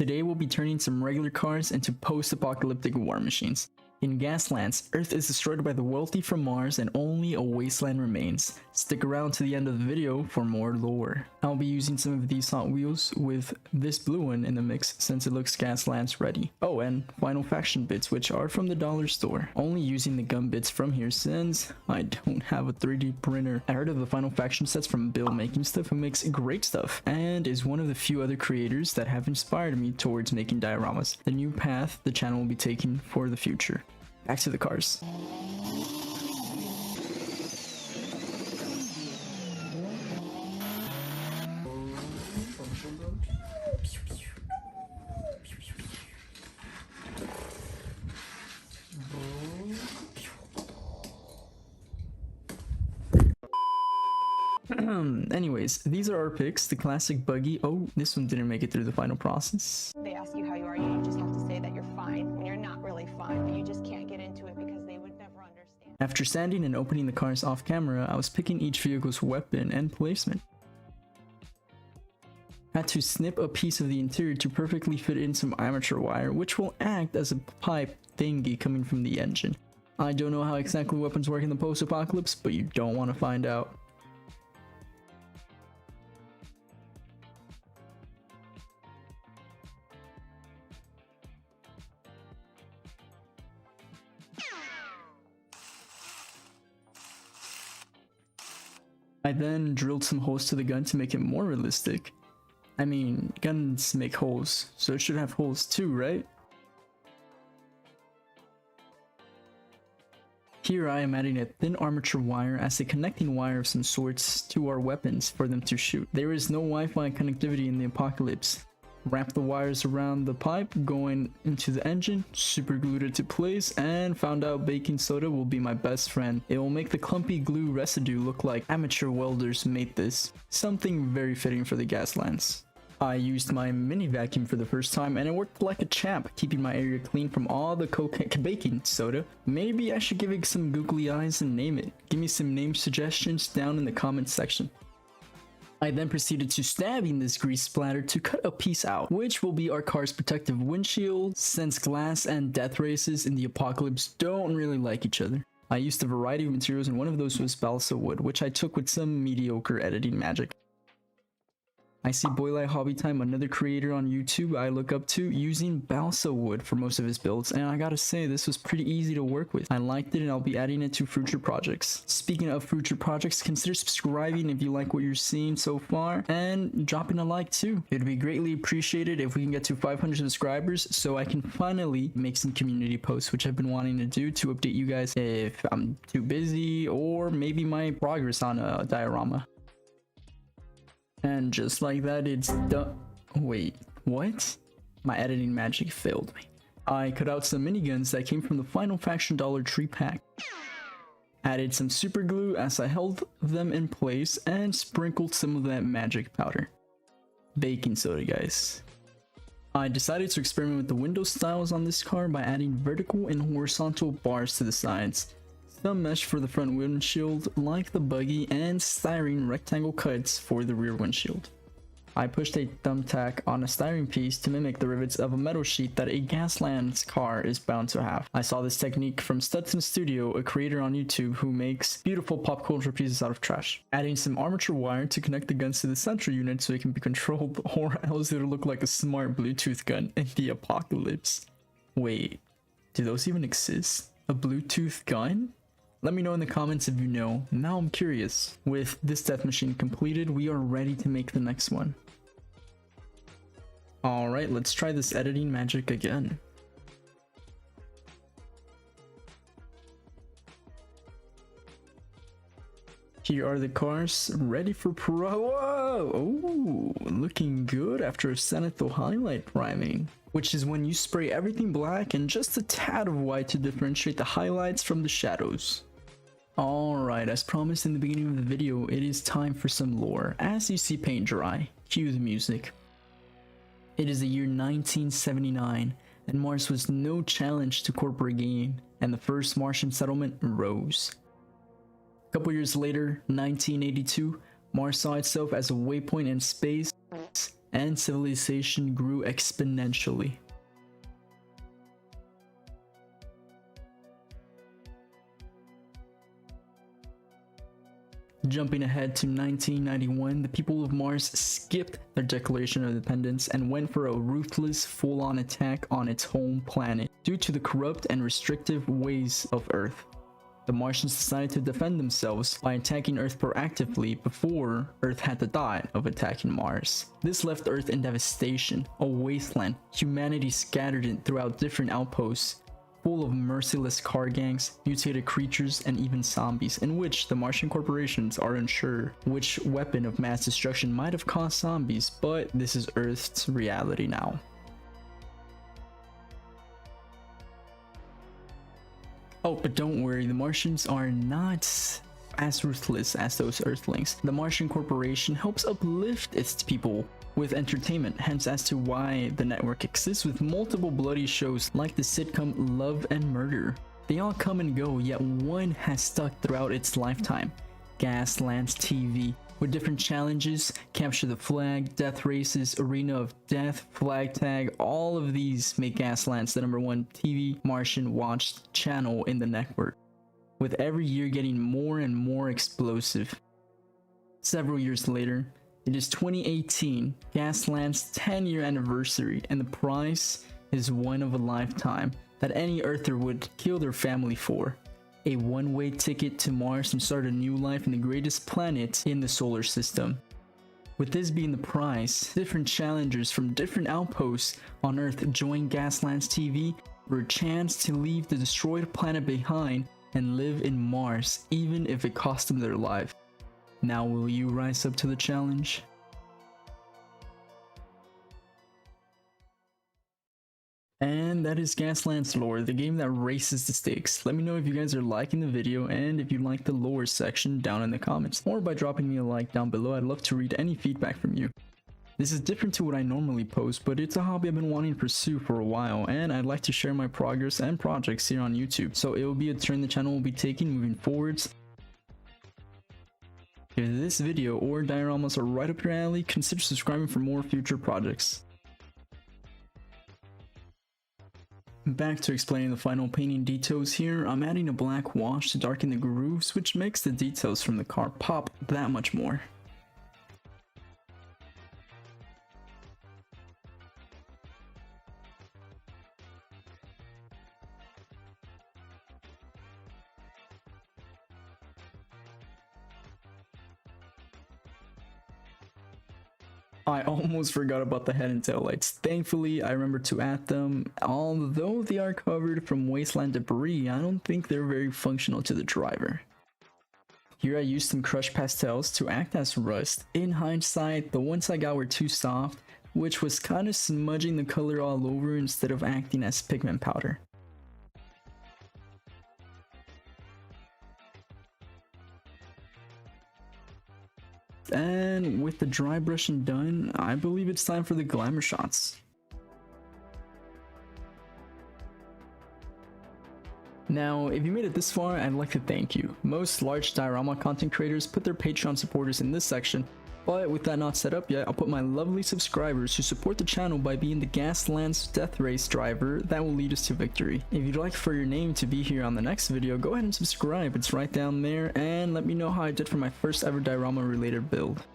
Today we'll be turning some regular cars into post-apocalyptic war machines. In Gaslands, Earth is destroyed by the wealthy from Mars and only a wasteland remains. Stick around to the end of the video for more lore. I'll be using some of these Hot Wheels with this blue one in the mix since it looks Gaslands ready. Oh, and final faction bits which are from the dollar store. Only using the gun bits from here since I don't have a 3D printer. I heard of the final faction sets from Bill Making Stuff, who makes great stuff and is one of the few other creators that have inspired me towards making dioramas. The new path the channel will be taking for the future. Back to the cars. Anyways, these are our picks. The classic buggy. Oh, this one didn't make it through the final process. They ask you how you are, you just have to say that you're fine when you're not really fine, but you just can't get into it because they would never understand. After sanding and opening the cars off camera, I was picking each vehicle's weapon and placement. Had to snip a piece of the interior to perfectly fit in some armature wire, which will act as a pipe thingy coming from the engine. I don't know how exactly weapons work in the post-apocalypse, but you don't want to find out. I then drilled some holes to the gun to make it more realistic. I mean, guns make holes, so it should have holes too, right? Here I am adding a thin armature wire as a connecting wire of some sorts to our weapons for them to shoot. There is no Wi-Fi connectivity in the apocalypse. Wrap the wires around the pipe going into the engine, super glued it to place, and found out baking soda will be my best friend. It will make the clumpy glue residue look like amateur welders made this. Something very fitting for the Gaslands. I used my mini vacuum for the first time and it worked like a champ, keeping my area clean from all the baking soda. Maybe I should give it some googly eyes and name it. Give me some name suggestions down in the comments section. I then proceeded to stabbing this grease splatter to cut a piece out, which will be our car's protective windshield, since glass and death races in the apocalypse don't really like each other. I used a variety of materials and one of those was balsa wood, which I took with some mediocre editing magic. I see Boylite Hobby Time, another creator on YouTube I look up to, using balsa wood for most of his builds, and I gotta say this was pretty easy to work with. I liked it and I'll be adding it to future projects. Speaking of future projects, consider subscribing if you like what you're seeing so far, and dropping a like too. It would be greatly appreciated if we can get to 500 subscribers so I can finally make some community posts, which I've been wanting to do to update you guys if I'm too busy or maybe my progress on a diorama. And just like that, it's done. Wait, what? My editing magic failed me. I cut out some miniguns that came from the Final Faction Dollar Tree pack. Added some super glue as I held them in place and sprinkled some of that magic powder. Baking soda, guys. I decided to experiment with the window styles on this car by adding vertical and horizontal bars to the sides. Some mesh for the front windshield like the buggy, and styrene rectangle cuts for the rear windshield. I pushed a thumbtack on a styrene piece to mimic the rivets of a metal sheet that a Gaslands car is bound to have. I saw this technique from Studson Studio, a creator on YouTube who makes beautiful pop culture pieces out of trash. Adding some armature wire to connect the guns to the central unit so it can be controlled, or else it'll look like a smart Bluetooth gun in the apocalypse. Wait, do those even exist? A Bluetooth gun? Let me know in the comments if you know. Now I'm curious. With this death machine completed, we are ready to make the next one. Alright, let's try this editing magic again. Here are the cars ready for Whoa! Oh, looking good after a Sanity highlight priming, which is when you spray everything black and just a tad of white to differentiate the highlights from the shadows. Alright, as promised in the beginning of the video, it is time for some lore. As you see paint dry, cue the music. It is the year 1979, and Mars was no challenge to corporate gain, and the first Martian settlement rose. A couple years later, 1982, Mars saw itself as a waypoint in space and civilization grew exponentially. Jumping ahead to 1991, the people of Mars skipped their Declaration of Independence and went for a ruthless, full-on attack on its home planet due to the corrupt and restrictive ways of Earth. The Martians decided to defend themselves by attacking Earth proactively before Earth had the thought of attacking Mars. This left Earth in devastation, a wasteland, humanity scattered throughout different outposts, full of merciless car gangs, mutated creatures, and even zombies, in which the Martian corporations are unsure which weapon of mass destruction might have caused zombies, but this is Earth's reality now. Oh, but don't worry, the Martians are not as ruthless as those Earthlings. The Martian corporation helps uplift its people with entertainment, hence as to why the network exists with multiple bloody shows like the sitcom Love and Murder. They all come and go, yet one has stuck throughout its lifetime: Gaslands TV, with different challenges: capture the flag, death races, arena of death, flag tag. All of these make Gaslands the #1 TV Martian watched channel in the network, with every year getting more and more explosive. Several years later, it is 2018, Gaslands' 10-year anniversary, and the prize is one of a lifetime that any Earther would kill their family for: a one-way ticket to Mars and start a new life in the greatest planet in the solar system. With this being the prize, different challengers from different outposts on Earth join Gaslands TV for a chance to leave the destroyed planet behind and live in Mars, even if it cost them their life. Now will you rise up to the challenge? And that is Gaslands Lore, the game that raises the stakes. Let me know if you guys are liking the video and if you like the lore section down in the comments, or by dropping me a like down below. I'd love to read any feedback from you. This is different to what I normally post, but it's a hobby I've been wanting to pursue for a while, and I'd like to share my progress and projects here on YouTube, so it will be a turn the channel will be taking moving forwards. If this video or dioramas are right up your alley, consider subscribing for more future projects. Back to explaining the final painting details here. I'm adding a black wash to darken the grooves, which makes the details from the car pop that much more. I almost forgot about the head and tail lights. Thankfully, I remembered to add them. Although they are covered from wasteland debris, I don't think they're very functional to the driver. Here I used some crushed pastels to act as rust. In hindsight, the ones I got were too soft, which was kind of smudging the color all over instead of acting as pigment powder. And with the dry brushing done, I believe it's time for the glamour shots. Now, if you made it this far, I'd like to thank you. Most large diorama content creators put their Patreon supporters in this section, but with that not set up yet, I'll put my lovely subscribers who support the channel by being the Gaslands Death Race driver that will lead us to victory. If you'd like for your name to be here on the next video, go ahead and subscribe, it's right down there, and let me know how I did for my first ever diorama related build.